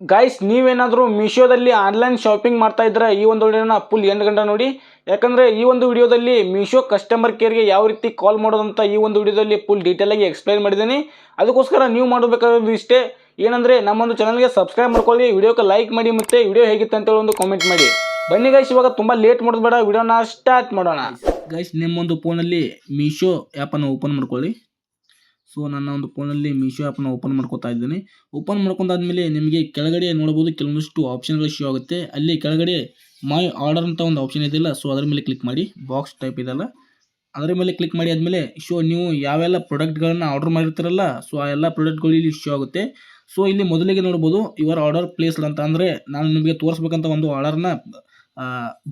Guys ನೀವೇನಾದರೂ ಮೀಶೋದಲ್ಲಿ online shopping ಮಾಡ್ತಾ ಇದ್ರೆ ಈ ಒಂದು ವಿಡಿಯೋನ ಫುಲ್ ಎಂಡ್ ಗಂಟ ನೋಡಿ. ಯಾಕಂದರೆ ಈ ಒಂದು ವಿಡಿಯೋದಲ್ಲಿ ಮೀಶೋ ಕಸ್ಟಮರ್ ಕೇರ್ಗೆ ಯಾವ ರೀತಿ ಕಾಲ್ ಮಾಡೋದಂತ ಈ ಒಂದು ವಿಡಿಯೋದಲ್ಲಿ ಫುಲ್ ಡೀಟೇಲ್ ಆಗಿ ಎಕ್ಸ್ಪ್ಲೈನ್ ಮಾಡಿದ್ದೀನಿ. ಅದಕ್ಕೋಸ್ಕರ ನೀವು ಮಾಡಬೇಕಾದ್ದು ಇಷ್ಟೇ, ಏನಂದರೆ ನಮ್ಮೊಂದು ಚಾನಲ್ಗೆ ಸಬ್ಸ್ಕ್ರೈಬ್ ಮಾಡ್ಕೊಳ್ಳಿ, ವಿಡಿಯೋಕ್ಕೆ ಲೈಕ್ ಮಾಡಿ ಮತ್ತು ವಿಡಿಯೋ ಹೇಗಿತ್ತು ಅಂತೇಳಿ ಒಂದು ಕಾಮೆಂಟ್ ಮಾಡಿ. ಬನ್ನಿ ಗೈಸ್, ಇವಾಗ ತುಂಬ ಲೇಟ್ ಮಾಡೋದು ಬೇಡ, ವಿಡಿಯೋನ ಸ್ಟಾರ್ಟ್ ಮಾಡೋಣ. ಗೈಸ್ ನಿಮ್ಮೊಂದು ಫೋನಲ್ಲಿ ಮೀಶೋ ಆ್ಯಪನ್ನು ಓಪನ್ ಮಾಡ್ಕೊಳ್ಳಿ. ಸೊ ನನ್ನ ಒಂದು ಫೋನಲ್ಲಿ ಮೀಶೋ ಆ್ಯಪ್ನ ಓಪನ್ ಮಾಡ್ಕೊತಾ ಇದ್ದೀನಿ. ಓಪನ್ ಮಾಡ್ಕೊಂಡಾದ್ಮೇಲೆ ನಿಮಗೆ ಕೆಳಗಡೆ ನೋಡ್ಬೋದು ಕೆಲವೊಂದಿಷ್ಟು ಆಪ್ಷನ್ಗಳು ಶೋ ಆಗುತ್ತೆ. ಅಲ್ಲಿ ಕೆಳಗಡೆ ಮೈ ಆರ್ಡರ್ ಅಂತ ಒಂದು ಆಪ್ಷನ್ ಇದೆಯಲ್ಲ, ಸೊ ಅದರ ಮೇಲೆ ಕ್ಲಿಕ್ ಮಾಡಿ. ಬಾಕ್ಸ್ ಟೈಪ್ ಇದೆಯಲ್ಲ ಅದರ ಮೇಲೆ ಕ್ಲಿಕ್ ಮಾಡಿ ಆದಮೇಲೆ ನೀವು ಯಾವೆಲ್ಲ ಪ್ರಾಡಕ್ಟ್ಗಳನ್ನ ಆರ್ಡರ್ ಮಾಡಿರ್ತೀರಲ್ಲ, ಸೊ ಆ ಎಲ್ಲ ಪ್ರಾಡಕ್ಟ್ಗಳು ಇಲ್ಲಿ ಶೋ ಆಗುತ್ತೆ. ಸೊ ಇಲ್ಲಿ ಮೊದಲಿಗೆ ನೋಡ್ಬೋದು ಯುವರ್ ಆರ್ಡರ್ ಪ್ಲೇಸ್ಡ್ ಅಂತ, ಅಂದರೆ ನಾನು ನಿಮಗೆ ತೋರಿಸ್ಬೇಕಂತ ಒಂದು ಆರ್ಡರ್ನ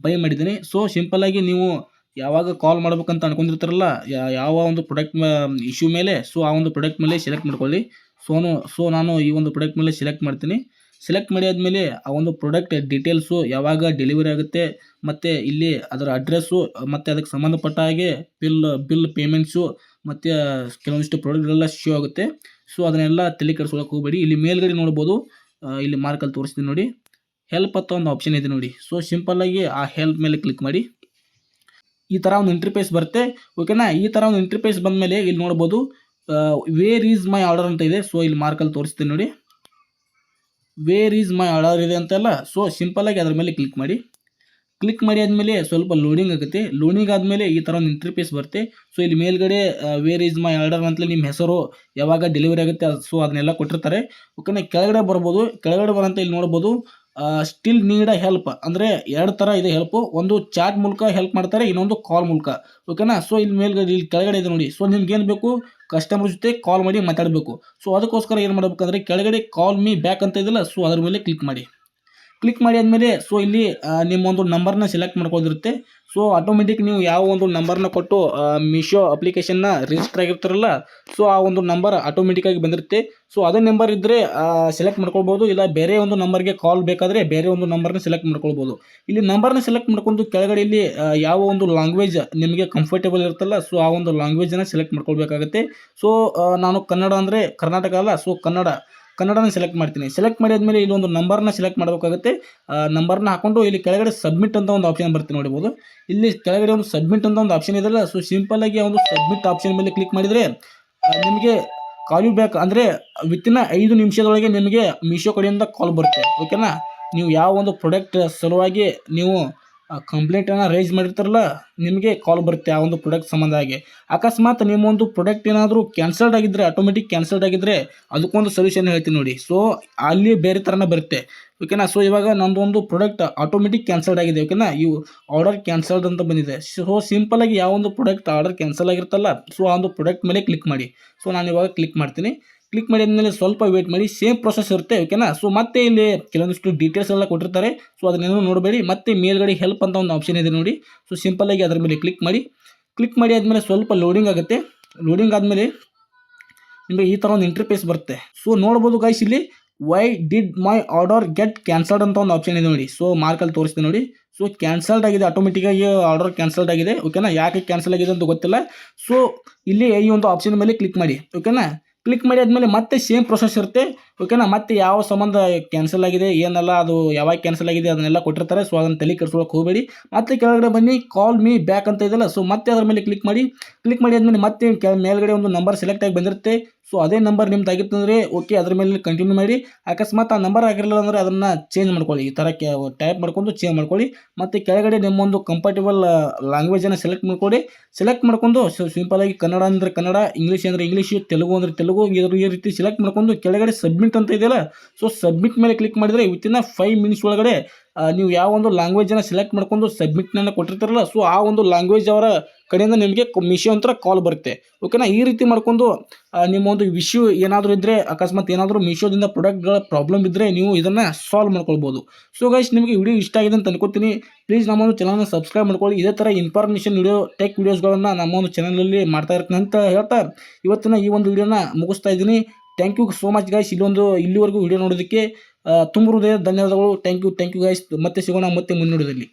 ಬೈ ಮಾಡಿದ್ದೀನಿ. ಸೊ ಸಿಂಪಲ್ಲಾಗಿ ನೀವು ಯಾವಾಗ ಕಾಲ್ ಮಾಡ್ಬೇಕಂತ ಅನ್ಕೊಂಡಿರ್ತಾರಲ್ಲ ಯಾವ ಒಂದು ಪ್ರಾಡಕ್ಟ್ ಇಶ್ಯೂ ಮೇಲೆ, ಸೊ ಆ ಒಂದು ಪ್ರಾಡಕ್ಟ್ ಮೇಲೆ ಸೆಲೆಕ್ಟ್ ಮಾಡ್ಕೊಳ್ಳಿ. ಸೊ ನಾನು ಈ ಒಂದು ಪ್ರಾಡಕ್ಟ್ ಮೇಲೆ ಸೆಲೆಕ್ಟ್ ಮಾಡ್ತೀನಿ. ಸೆಲೆಕ್ಟ್ ಮಾಡಿ ಆದಮೇಲೆ ಆ ಒಂದು ಪ್ರಾಡಕ್ಟ್ ಡೀಟೇಲ್ಸು ಯಾವಾಗ ಡೆಲಿವರಿ ಆಗುತ್ತೆ, ಮತ್ತು ಇಲ್ಲಿ ಅದರ ಅಡ್ರೆಸ್ಸು, ಮತ್ತು ಅದಕ್ಕೆ ಸಂಬಂಧಪಟ್ಟ ಹಾಗೆ ಬಿಲ್ ಪೇಮೆಂಟ್ಸು, ಮತ್ತು ಕೆಲವೊಂದಿಷ್ಟು ಪ್ರಾಡಕ್ಟ್ಗಳೆಲ್ಲ ಶೋ ಆಗುತ್ತೆ. ಸೊ ಅದನ್ನೆಲ್ಲ ತಲೆ ಕೆಡಿಸ್ಕೊಳ್ಳೋಕೆ ಹೋಗಬೇಡಿ. ಇಲ್ಲಿ ಮೇಲ್ಗಡೆ ನೋಡ್ಬೋದು, ಇಲ್ಲಿ ಮಾರ್ಕಲ್ಲಿ ತೋರಿಸ್ತೀನಿ ನೋಡಿ, ಹೆಲ್ಪ್ ಅಂತ ಒಂದು ಆಪ್ಷನ್ ಇದೆ ನೋಡಿ. ಸೊ ಸಿಂಪಲ್ಲಾಗಿ ಆ ಹೆಲ್ಪ್ ಮೇಲೆ ಕ್ಲಿಕ್ ಮಾಡಿ. ಈ ಥರ ಒಂದು ಇಂಟರ್ಫೇಸ್ ಬರುತ್ತೆ, ಓಕೆನಾ. ಈ ಥರ ಒಂದು ಇಂಟರ್ಫೇಸ್ ಬಂದ ಮೇಲೆ ಇಲ್ಲಿ ನೋಡ್ಬೋದು ವೇರ್ ಈಸ್ ಮೈ ಆರ್ಡರ್ ಅಂತ ಇದೆ. ಸೊ ಇಲ್ಲಿ ಮಾರ್ಕಲ್ಲಿ ತೋರಿಸ್ತೀನಿ ನೋಡಿ, ವೇರ್ ಈಸ್ ಮೈ ಆರ್ಡರ್ ಇದೆ ಅಂತೆಲ್ಲ. ಸೊ ಸಿಂಪಲ್ಲಾಗಿ ಅದರ ಮೇಲೆ ಕ್ಲಿಕ್ ಮಾಡಿ. ಕ್ಲಿಕ್ ಮಾಡಿ ಆದಮೇಲೆ ಸ್ವಲ್ಪ ಲೋಡಿಂಗ್ ಆಗುತ್ತೆ. ಲೋಡಿಂಗ್ ಆದಮೇಲೆ ಈ ಥರ ಒಂದು ಇಂಟರ್ಫೇಸ್ ಬರುತ್ತೆ. ಸೊ ಇಲ್ಲಿ ಮೇಲ್ಗಡೆ ವೇರ್ ಈಸ್ ಮೈ ಆರ್ಡರ್ ಅಂತಲೇ ನಿಮ್ಮ ಹೆಸರು, ಯಾವಾಗ ಡೆಲಿವರಿ ಆಗುತ್ತೆ, ಸೊ ಅದನ್ನೆಲ್ಲ ಕೊಟ್ಟಿರ್ತಾರೆ, ಓಕೆನಾ. ಕೆಳಗಡೆ ಬರ್ಬೋದು, ಕೆಳಗಡೆ ಬರೋಂತ ಇಲ್ಲಿ ನೋಡ್ಬೋದು ಸ್ಟಿಲ್ ನೀಡ್ ಅ ಹೆಲ್ಪ್, ಅಂದರೆ ಎರಡು ಥರ ಇದೆ ಹೆಲ್ಪು. ಒಂದು ಚಾಟ್ ಮೂಲಕ ಹೆಲ್ಪ್ ಮಾಡ್ತಾರೆ, ಇನ್ನೊಂದು ಕಾಲ್ ಮೂಲಕ, ಓಕೆನಾ. ಸೊ ಇಲ್ಲಿ ಮೇಲ್ಗಡೆ ಇಲ್ಲಿ ಕೆಳಗಡೆ ಇದೆ ನೋಡಿ. ಸೊ ನಿಮ್ಗೆ ಏನು ಬೇಕು, ಕಸ್ಟಮರ್ ಜೊತೆ ಕಾಲ್ ಮಾಡಿ ಮಾತಾಡಬೇಕು. ಸೊ ಅದಕ್ಕೋಸ್ಕರ ಏನು ಮಾಡಬೇಕಂದ್ರೆ ಕೆಳಗಡೆ ಕಾಲ್ ಮೀ ಬ್ಯಾಕ್ ಅಂತ ಇದೆಯಲ್ಲ, ಸೊ ಅದ್ರ ಮೇಲೆ ಕ್ಲಿಕ್ ಮಾಡಿ. ಕ್ಲಿಕ್ ಮಾಡಿ ಆದಮೇಲೆ ಸೊ ಇಲ್ಲಿ ನಿಮ್ಮೊಂದು ನಂಬರ್ನ ಸೆಲೆಕ್ಟ್ ಮಾಡ್ಕೊಂಡಿರುತ್ತೆ. ಸೊ ಆಟೋಮೆಟಿಕ್ ನೀವು ಯಾವ ಒಂದು ನಂಬರ್ನ ಕೊಟ್ಟು ಮೀಶೋ ಅಪ್ಲಿಕೇಶನ್ನ ರಿಜಿಸ್ಟರ್ ಆಗಿರ್ತಾರಲ್ಲ, ಸೊ ಆ ಒಂದು ನಂಬರ್ ಆಟೋಮೆಟಿಕ್ಕಾಗಿ ಬಂದಿರುತ್ತೆ. ಸೊ ಅದೇ ನಂಬರ್ ಇದ್ದರೆ ಸೆಲೆಕ್ಟ್ ಮಾಡ್ಕೊಳ್ಬೋದು, ಇಲ್ಲ ಬೇರೆ ಒಂದು ನಂಬರ್ಗೆ ಕಾಲ್ ಬೇಕಾದರೆ ಬೇರೆ ಒಂದು ನಂಬರ್ನ ಸೆಲೆಕ್ಟ್ ಮಾಡ್ಕೊಳ್ಬೋದು. ಇಲ್ಲಿ ನಂಬರ್ನ ಸೆಲೆಕ್ಟ್ ಮಾಡ್ಕೊಂಡು ಕೆಳಗಡೆ ಇಲ್ಲಿ ಯಾವ ಒಂದು ಲ್ಯಾಂಗ್ವೇಜ್ ನಿಮಗೆ ಕಂಫರ್ಟೇಬಲ್ ಇರುತ್ತಲ್ಲ, ಸೊ ಆ ಒಂದು ಲ್ಯಾಂಗ್ವೇಜನ್ನು ಸೆಲೆಕ್ಟ್ ಮಾಡ್ಕೊಳ್ಬೇಕಾಗುತ್ತೆ. ಸೊ ನಾನು ಕನ್ನಡ ಅಂದರೆ ಕರ್ನಾಟಕ ಅಲ್ಲ, ಸೊ ಕನ್ನಡನ ಸೆಲೆಕ್ಟ್ ಮಾಡ್ತೀನಿ. ಸೆಲೆಕ್ಟ್ ಮಾಡಿ ಆದಮೇಲೆ ಇಲ್ಲಿ ಒಂದು ನಂಬರ್ನ ಸೆಲೆಕ್ಟ್ ಮಾಡಬೇಕಾಗುತ್ತೆ. ನಂಬರ್ನ ಹಾಕೊಂಡು ಇಲ್ಲಿ ಕೆಳಗಡೆ ಸಬ್ಮಿಟ್ ಅಂತ ಒಂದು ಆಪ್ಷನ್ ಬರುತ್ತೆ ನೋಡ್ಬೋದು. ಇಲ್ಲಿ ಕೆಳಗಡೆ ಒಂದು ಸಬ್ಮಿಟ್ ಅಂತ ಒಂದು ಆಪ್ಷನ್ ಇದೆಯಲ್ಲ, ಸೊ ಸಿಂಪಲ್ಲಾಗಿ ಒಂದು ಸಬ್ಮಿಟ್ ಆಪ್ಷನ್ ಮೇಲೆ ಕ್ಲಿಕ್ ಮಾಡಿದರೆ ನಿಮಗೆ ಕಾಲ್ ಯು ಬ್ಯಾಕ್, ಅಂದರೆ ವಿತಿನ್ 5 ನಿಮಿಷದೊಳಗೆ ನಿಮಗೆ ಮೀಶೋ ಕಡೆಯಿಂದ ಕಾಲ್ ಬರುತ್ತೆ, ಓಕೆನಾ. ನೀವು ಯಾವ ಒಂದು ಪ್ರಾಡಕ್ಟ್ ಸಲುವಾಗಿ ನೀವು ಕಂಪ್ಲೇಂಟನ್ನು ರೈಸ್ ಮಾಡಿರ್ತಾರಲ್ಲ, ನಿಮಗೆ ಕಾಲ್ ಬರುತ್ತೆ ಆ ಒಂದು ಪ್ರಾಡಕ್ಟ್ ಸಂಬಂಧ ಆಗಿ. ಅಕಸ್ಮಾತ್ ನಿಮ್ಮ ಒಂದು ಪ್ರಾಡಕ್ಟ್ ಏನಾದರೂ ಕ್ಯಾನ್ಸಲ್ಡ್ ಆಗಿದ್ದರೆ, ಆಟೋಮೆಟಿಕ್ ಕ್ಯಾನ್ಸಲ್ಡ್ ಆಗಿದ್ದರೆ ಅದಕ್ಕೊಂದು ಸೊಲ್ಯೂಷನ್ ಹೇಳ್ತೀನಿ ನೋಡಿ. ಸೊ ಅಲ್ಲಿ ಬೇರೆ ಥರನೇ ಬರುತ್ತೆ, ಓಕೆನಾ. ಸೊ ಇವಾಗ ನಮ್ಮದೊಂದು ಪ್ರಾಡಕ್ಟ್ ಆಟೋಮೆಟಿಕ್ ಕ್ಯಾನ್ಸಲ್ಡ್ ಆಗಿದೆ, ಓಕೆನಾ. ಇವು ಆರ್ಡರ್ ಕ್ಯಾನ್ಸಲ್ಡ್ ಅಂತ ಬಂದಿದೆ. ಸೊ ಸಿಂಪಲ್ಲಾಗಿ ಯಾವ ಒಂದು ಪ್ರಾಡಕ್ಟ್ ಆರ್ಡರ್ ಕ್ಯಾನ್ಸಲ್ ಆಗಿರುತ್ತಲ್ಲ, ಸೊ ಆ ಒಂದು ಪ್ರಾಡಕ್ಟ್ ಮೇಲೆ ಕ್ಲಿಕ್ ಮಾಡಿ. ಸೊ ನಾನು ಇವಾಗ ಕ್ಲಿಕ್ ಮಾಡ್ತೀನಿ. ಕ್ಲಿಕ್ ಮಾಡಿದ್ಮೇಲೆ ಸ್ವಲ್ಪ ವೇಟ್ ಮಾಡಿ, ಸೇಮ್ ಪ್ರೊಸೆಸ್ ಇರುತ್ತೆ, ಓಕೆನಾ. ಸೊ ಮತ್ತೆ ಇಲ್ಲಿ ಕೆಲವೊಂದಿಷ್ಟು ಡೀಟೇಲ್ಸ್ ಎಲ್ಲ ಕೊಟ್ಟಿರ್ತಾರೆ, ಸೊ ಅದನ್ನೇನು ನೋಡಬೇಡಿ. ಮತ್ತೆ ಮೇಲ್ಗಡೆ ಹೆಲ್ಪ್ ಅಂತ ಒಂದು ಆಪ್ಷನ್ ಇದೆ ನೋಡಿ. ಸೊ ಸಿಂಪಲ್ಲಾಗಿ ಅದರ ಮೇಲೆ ಕ್ಲಿಕ್ ಮಾಡಿ. ಕ್ಲಿಕ್ ಮಾಡಿ ಆದಮೇಲೆ ಸ್ವಲ್ಪ ಲೋಡಿಂಗ್ ಆಗುತ್ತೆ. ಲೋಡಿಂಗ್ ಆದಮೇಲೆ ನಿಮಗೆ ಈ ಥರ ಒಂದು ಇಂಟರ್ಫೇಸ್ ಬರುತ್ತೆ. ಸೊ ನೋಡ್ಬೋದು ಗೈಸ್, ಇಲ್ಲಿ why did my order get cancelled ಅಂತ ಒಂದು ಆಪ್ಷನ್ ಇದೆ ನೋಡಿ. ಸೊ ಮಾರ್ಕಲ್ಲಿ ತೋರಿಸ್ತೀನಿ ನೋಡಿ. ಸೊ ಕ್ಯಾನ್ಸಲ್ಡ್ ಆಗಿದೆ, ಆಟೋಮೆಟಿಕ್ಕಾಗಿ ಆರ್ಡರ್ ಕ್ಯಾನ್ಸಲ್ಡ್ ಆಗಿದೆ, ಓಕೆನಾ. ಯಾಕೆ ಕ್ಯಾನ್ಸಲ್ ಆಗಿದೆ ಅಂತ ಗೊತ್ತಿಲ್ಲ. ಸೊ ಇಲ್ಲಿ ಈ ಒಂದು ಆಪ್ಷನ್ ಮೇಲೆ ಕ್ಲಿಕ್ ಮಾಡಿ, ಓಕೆನಾ. ಕ್ಲಿಕ್ ಮಾಡಿ ಆದಮೇಲೆ ಮತ್ತೆ ಸೇಮ್ ಪ್ರೊಸೆಸ್ ಇರುತ್ತೆ, ಓಕೆನಾ. ಮತ್ತೆ ಯಾವ ಸಂಬಂಧ ಕ್ಯಾನ್ಸಲ್ ಆಗಿದೆ ಏನೆಲ್ಲ, ಅದು ಯಾವಾಗ ಕ್ಯಾನ್ಸಲ್ ಆಗಿದೆ ಅದನ್ನೆಲ್ಲ ಕೊಟ್ಟಿರ್ತಾರೆ. ಸೊ ಅದನ್ನು ತಲೆ ಕೆಡಿಸ್ಕೊಳ್ಳೋಕೆ ಹೋಗಬೇಡಿ. ಮತ್ತೆ ಕೆಳಗಡೆ ಬನ್ನಿ, ಕಾಲ್ ಮೀ ಬ್ಯಾಕ್ ಅಂತ ಇದೆಯಲ್ಲ, ಸೊ ಮತ್ತೆ ಅದರ ಮೇಲೆ ಕ್ಲಿಕ್ ಮಾಡಿ. ಕ್ಲಿಕ್ ಮಾಡಿ ಆದಮೇಲೆ ಮತ್ತೆ ಮೇಲ್ಗಡೆ ಒಂದು ನಂಬರ್ ಸೆಲೆಕ್ಟ್ ಆಗಿ ಬಂದಿರುತ್ತೆ. ಸೊ ಅದೇ ನಂಬರ್ ನಿಮ್ದು ಆಗಿತ್ತಂದರೆ ಓಕೆ, ಅದ್ರ ಮೇಲೆ ಕಂಟಿನ್ಯೂ ಮಾಡಿ. ಅಕಸ್ಮಾತ್ ಆ ನಂಬರ್ ಆಗಿರಲಿಲ್ಲ ಅಂದರೆ ಅದನ್ನು ಚೇಂಜ್ ಮಾಡ್ಕೊಳ್ಳಿ. ಈ ಥರ ಟೈಪ್ ಮಾಡ್ಕೊಂಡು ಚೇಂಜ್ ಮಾಡ್ಕೊಳ್ಳಿ. ಮತ್ತು ಕೆಳಗಡೆ ನಿಮ್ಮೊಂದು ಕಂಫರ್ಟೇಬಲ್ ಲ್ಯಾಂಗ್ವೇಜನ್ನು ಸೆಲೆಕ್ಟ್ ಮಾಡ್ಕೊಳ್ಳಿ. ಸೆಲೆಕ್ಟ್ ಮಾಡ್ಕೊಂಡು ಸಿಂಪಲ್ಲಾಗಿ ಕನ್ನಡ ಅಂದರೆ ಕನ್ನಡ, ಇಂಗ್ಲೀಷ್ ಅಂದರೆ ಇಂಗ್ಲೀಷು, ತೆಲುಗು ಅಂದರೆ ತೆಲುಗು, ಈ ರೀತಿ ಸೆಲೆಕ್ಟ್ ಮಾಡ್ಕೊಂಡು ಕೆಳಗಡೆ ಸಬ್ಮಿಟ್ ಅಂತ ಇದೆಯಲ್ಲ, ಸೊ ಸಬ್ಮಿಟ್ ಮೇಲೆ ಕ್ಲಿಕ್ ಮಾಡಿದರೆ ವಿತಿನ್ 5 ಮಿನಿಟ್ಸ್ ಒಳಗಡೆ ನೀವು ಯಾವ ಒಂದು ಲ್ಯಾಂಗ್ವೇಜನ್ನು ಸೆಲೆಕ್ಟ್ ಮಾಡ್ಕೊಂಡು ಸಬ್ಮಿಟ್ನ ಕೊಟ್ಟಿರ್ತಾರಲ್ಲ, ಸೊ ಆ ಒಂದು ಲ್ಯಾಂಗ್ವೇಜ್ ಅವರ ಕಡೆಯಿಂದ ನಿಮಗೆ ಮೀಶೋ ಅಂತ ಕಾಲ್ ಬರುತ್ತೆ, ಓಕೆನಾ. ಈ ರೀತಿ ಮಾಡ್ಕೊಂಡು ನಿಮ್ಮ ಒಂದು ಇಶ್ಯೂ ಏನಾದರೂ ಇದ್ದರೆ, ಅಕಸ್ಮಾತ್ ಏನಾದರೂ ಮೀಶೋದಿಂದ ಪ್ರಾಡಕ್ಟ್ಗಳ ಪ್ರಾಬ್ಲಮ್ ಇದ್ದರೆ ನೀವು ಇದನ್ನು ಸಾಲ್ವ್ ಮಾಡ್ಕೊಳ್ಬೋದು. ಸೊ ಗೈಸ್, ನಿಮಗೆ ವಿಡಿಯೋ ಇಷ್ಟ ಆಗಿದೆ ಅಂತ ಅನ್ಕೋತೀನಿ. ಪ್ಲೀಸ್ ನಮ್ಮೊಂದು ಚಾನಲ್ನ ಸಬ್ಸ್ಕ್ರೈಬ್ ಮಾಡ್ಕೊಳ್ಳಿ. ಇದೇ ಥರ ಇನ್ಫಾರ್ಮೇಷನ್ ವಿಡಿಯೋ, ಟೆಕ್ ವಿಡಿಯೋಸ್ಗಳನ್ನು ನಮ್ಮ ಒಂದು ಚಾನಲಲ್ಲಿ ಮಾಡ್ತಾ ಇರ್ತೀನಿ ಅಂತ ಹೇಳ್ತಾ ಇವತ್ತಿನ ಈ ಒಂದು ವಿಡಿಯೋನ ಮುಗಿಸ್ತಾ ಇದ್ದೀನಿ. Thank you so much guys, ಇಲ್ಲಿವರೆಗೂ ವಿಡಿಯೋ ನೋಡೋದಕ್ಕೆ ತುಂಬ ಹೃದಯ ಧನ್ಯವಾದಗಳು. Thank you guys. ಮತ್ತೆ ಸಿಗೋಣ ಮತ್ತೆ ಮುಂದಿನ ವಿಡಿಯೋದಲ್ಲಿ.